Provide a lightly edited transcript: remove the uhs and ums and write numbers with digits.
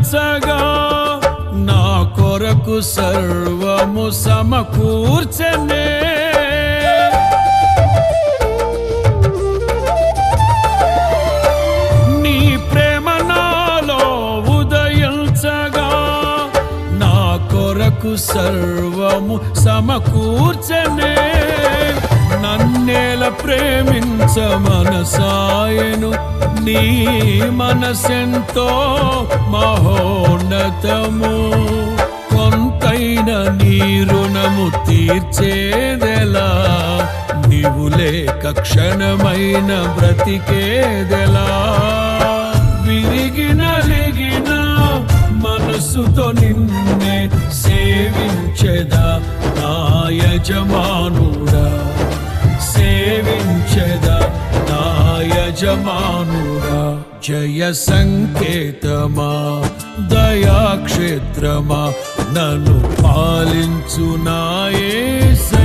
దయల్చగా నా కొరకు సర్వము సమకూర్చనే నీ ప్రేమ నాలో ఉదయించగా నా కొరకు సర్వము సమకూర్చనే నన్నేల ప్రేమించ మనసాయను నీ మనసెంతో మహోన్నతము కొంతైన నీ రుణము తీర్చేదెలా నీవు లేక క్షణమైన బ్రతికేదెలా విరిగిన లిగిన మనసుతో నిన్నే సేవించెదా నా యజమానుడా సేవించెదా నా యజమానుడా జయ సంకేతమా దయాక్షేత్రమా నన్ను పాలించు నా యేసు